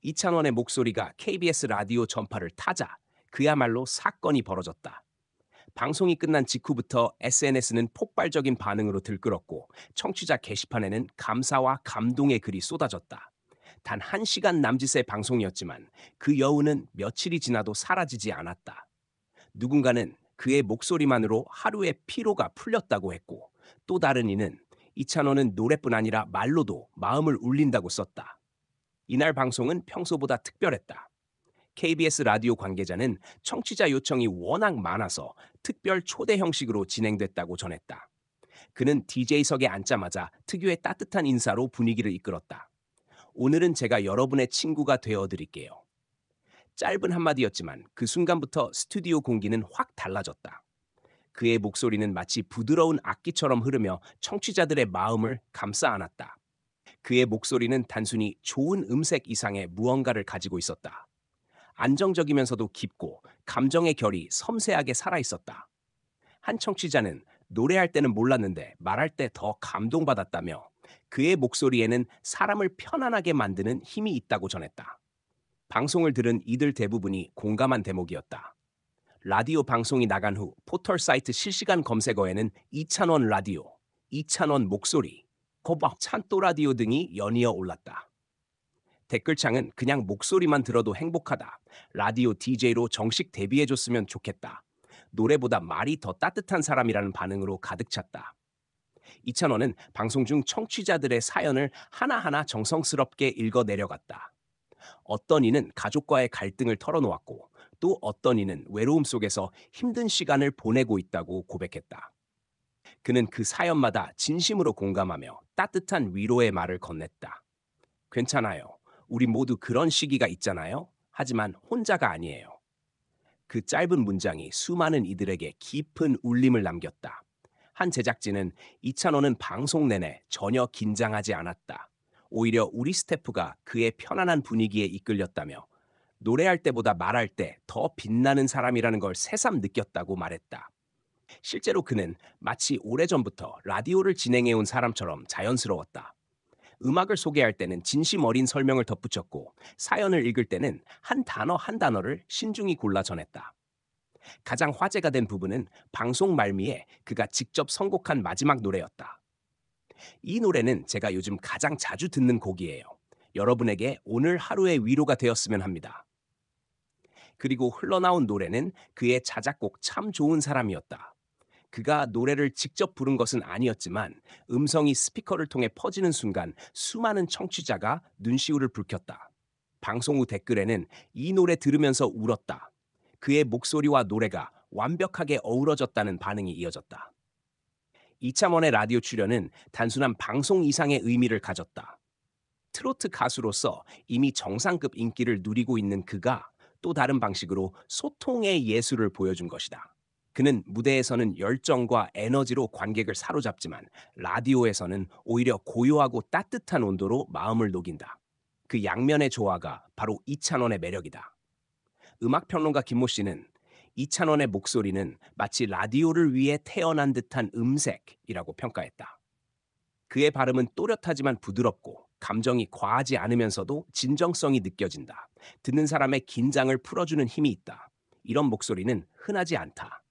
이찬원의 목소리가 KBS 라디오 전파를 타자 그야말로 사건이 벌어졌다. 방송이 끝난 직후부터 SNS는 폭발적인 반응으로 들끓었고 청취자 게시판에는 감사와 감동의 글이 쏟아졌다. 단 1시간 남짓의 방송이었지만 그 여운은 며칠이 지나도 사라지지 않았다. 누군가는 그의 목소리만으로 하루의 피로가 풀렸다고 했고 또 다른 이는 이찬원은 노래뿐 아니라 말로도 마음을 울린다고 썼다. 이날 방송은 평소보다 특별했다. KBS 라디오 관계자는 청취자 요청이 워낙 많아서 특별 초대 형식으로 진행됐다고 전했다. 그는 DJ석에 앉자마자 특유의 따뜻한 인사로 분위기를 이끌었다. 오늘은 제가 여러분의 친구가 되어 드릴게요. 짧은 한마디였지만 그 순간부터 스튜디오 공기는 확 달라졌다. 그의 목소리는 마치 부드러운 악기처럼 흐르며 청취자들의 마음을 감싸 안았다. 그의 목소리는 단순히 좋은 음색 이상의 무언가를 가지고 있었다. 안정적이면서도 깊고 감정의 결이 섬세하게 살아 있었다. 한 청취자는 노래할 때는 몰랐는데 말할 때 더 감동받았다며 그의 목소리에는 사람을 편안하게 만드는 힘이 있다고 전했다. 방송을 들은 이들 대부분이 공감한 대목이었다. 라디오 방송이 나간 후 포털 사이트 실시간 검색어에는 이찬원 라디오, 이찬원 목소리, 호박 찬또 라디오 등이 연이어 올랐다. 댓글창은 그냥 목소리만 들어도 행복하다. 라디오 DJ로 정식 데뷔해줬으면 좋겠다. 노래보다 말이 더 따뜻한 사람이라는 반응으로 가득 찼다. 이찬원은 방송 중 청취자들의 사연을 하나하나 정성스럽게 읽어 내려갔다. 어떤 이는 가족과의 갈등을 털어놓았고 또 어떤 이는 외로움 속에서 힘든 시간을 보내고 있다고 고백했다. 그는 그 사연마다 진심으로 공감하며 따뜻한 위로의 말을 건넸다. 괜찮아요. 우리 모두 그런 시기가 있잖아요. 하지만 혼자가 아니에요. 그 짧은 문장이 수많은 이들에게 깊은 울림을 남겼다. 한 제작진은 이찬원은 방송 내내 전혀 긴장하지 않았다. 오히려 우리 스태프가 그의 편안한 분위기에 이끌렸다며 노래할 때보다 말할 때 더 빛나는 사람이라는 걸 새삼 느꼈다고 말했다. 실제로 그는 마치 오래전부터 라디오를 진행해온 사람처럼 자연스러웠다. 음악을 소개할 때는 진심 어린 설명을 덧붙였고 사연을 읽을 때는 한 단어 한 단어를 신중히 골라 전했다. 가장 화제가 된 부분은 방송 말미에 그가 직접 선곡한 마지막 노래였다. 이 노래는 제가 요즘 가장 자주 듣는 곡이에요. 여러분에게 오늘 하루의 위로가 되었으면 합니다. 그리고 흘러나온 노래는 그의 자작곡 참 좋은 사람이었다. 그가 노래를 직접 부른 것은 아니었지만 음성이 스피커를 통해 퍼지는 순간 수많은 청취자가 눈시울을 붉혔다. 방송 후 댓글에는 이 노래 들으면서 울었다. 그의 목소리와 노래가 완벽하게 어우러졌다는 반응이 이어졌다. 이창원의 라디오 출연은 단순한 방송 이상의 의미를 가졌다. 트로트 가수로서 이미 정상급 인기를 누리고 있는 그가 또 다른 방식으로 소통의 예술을 보여준 것이다. 그는 무대에서는 열정과 에너지로 관객을 사로잡지만 라디오에서는 오히려 고요하고 따뜻한 온도로 마음을 녹인다. 그 양면의 조화가 바로 이찬원의 매력이다. 음악평론가 김모 씨는 이찬원의 목소리는 마치 라디오를 위해 태어난 듯한 음색이라고 평가했다. 그의 발음은 또렷하지만 부드럽고 감정이 과하지 않으면서도 진정성이 느껴진다. 듣는 사람의 긴장을 풀어주는 힘이 있다. 이런 목소리는 흔하지 않다.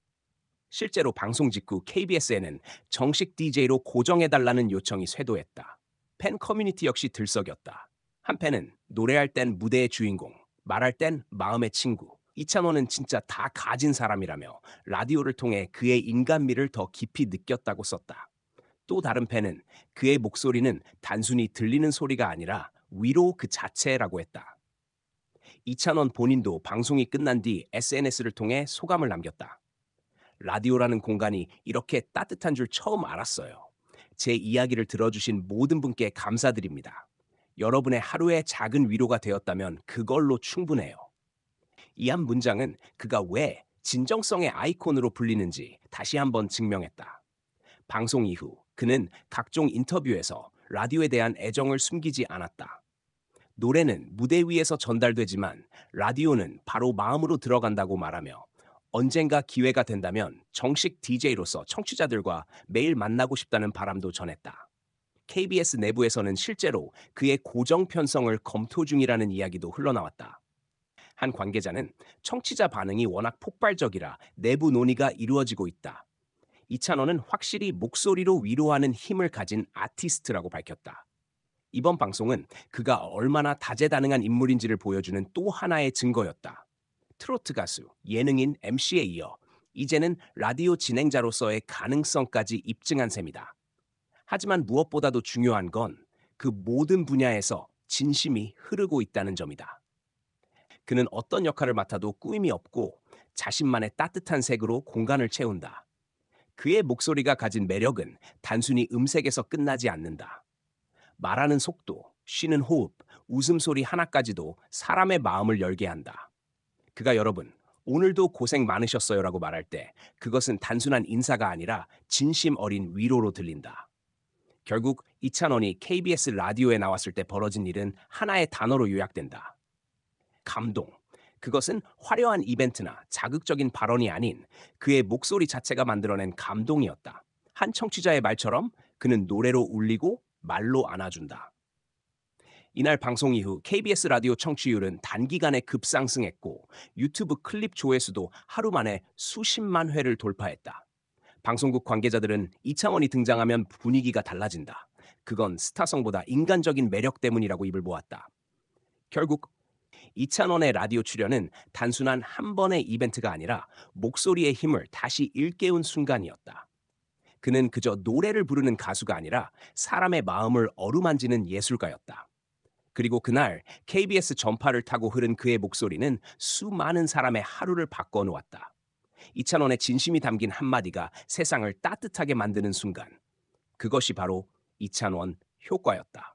실제로 방송 직후 KBS에는 정식 DJ로 고정해달라는 요청이 쇄도했다. 팬 커뮤니티 역시 들썩였다. 한 팬은 노래할 땐 무대의 주인공, 말할 땐 마음의 친구. 이찬원은 진짜 다 가진 사람이라며 라디오를 통해 그의 인간미를 더 깊이 느꼈다고 썼다. 또 다른 팬은 그의 목소리는 단순히 들리는 소리가 아니라 위로 그 자체라고 했다. 이찬원 본인도 방송이 끝난 뒤 SNS를 통해 소감을 남겼다. 라디오라는 공간이 이렇게 따뜻한 줄 처음 알았어요. 제 이야기를 들어주신 모든 분께 감사드립니다. 여러분의 하루의 작은 위로가 되었다면 그걸로 충분해요. 이 한 문장은 그가 왜 진정성의 아이콘으로 불리는지 다시 한번 증명했다. 방송 이후 그는 각종 인터뷰에서 라디오에 대한 애정을 숨기지 않았다. 노래는 무대 위에서 전달되지만 라디오는 바로 마음으로 들어간다고 말하며 언젠가 기회가 된다면 정식 DJ로서 청취자들과 매일 만나고 싶다는 바람도 전했다. KBS 내부에서는 실제로 그의 고정 편성을 검토 중이라는 이야기도 흘러나왔다. 한 관계자는 청취자 반응이 워낙 폭발적이라 내부 논의가 이루어지고 있다. 이찬원은 확실히 목소리로 위로하는 힘을 가진 아티스트라고 밝혔다. 이번 방송은 그가 얼마나 다재다능한 인물인지를 보여주는 또 하나의 증거였다. 트로트 가수, 예능인 MC에 이어 이제는 라디오 진행자로서의 가능성까지 입증한 셈이다. 하지만 무엇보다도 중요한 건 그 모든 분야에서 진심이 흐르고 있다는 점이다. 그는 어떤 역할을 맡아도 꾸밈이 없고 자신만의 따뜻한 색으로 공간을 채운다. 그의 목소리가 가진 매력은 단순히 음색에서 끝나지 않는다. 말하는 속도, 쉬는 호흡, 웃음소리 하나까지도 사람의 마음을 열게 한다. 그가 여러분, 오늘도 고생 많으셨어요라고 말할 때 그것은 단순한 인사가 아니라 진심 어린 위로로 들린다. 결국 이찬원이 KBS 라디오에 나왔을 때 벌어진 일은 하나의 단어로 요약된다. 감동. 그것은 화려한 이벤트나 자극적인 발언이 아닌 그의 목소리 자체가 만들어낸 감동이었다. 한 청취자의 말처럼 그는 노래로 울리고 말로 안아준다. 이날 방송 이후 KBS 라디오 청취율은 단기간에 급상승했고 유튜브 클립 조회수도 하루 만에 수십만 회를 돌파했다. 방송국 관계자들은 이창원이 등장하면 분위기가 달라진다. 그건 스타성보다 인간적인 매력 때문이라고 입을 모았다. 결국 이찬원의 라디오 출연은 단순한 한 번의 이벤트가 아니라 목소리의 힘을 다시 일깨운 순간이었다. 그는 그저 노래를 부르는 가수가 아니라 사람의 마음을 어루만지는 예술가였다. 그리고 그날 KBS 전파를 타고 흐른 그의 목소리는 수많은 사람의 하루를 바꿔놓았다. 이찬원의 진심이 담긴 한마디가 세상을 따뜻하게 만드는 순간. 그것이 바로 이찬원 효과였다.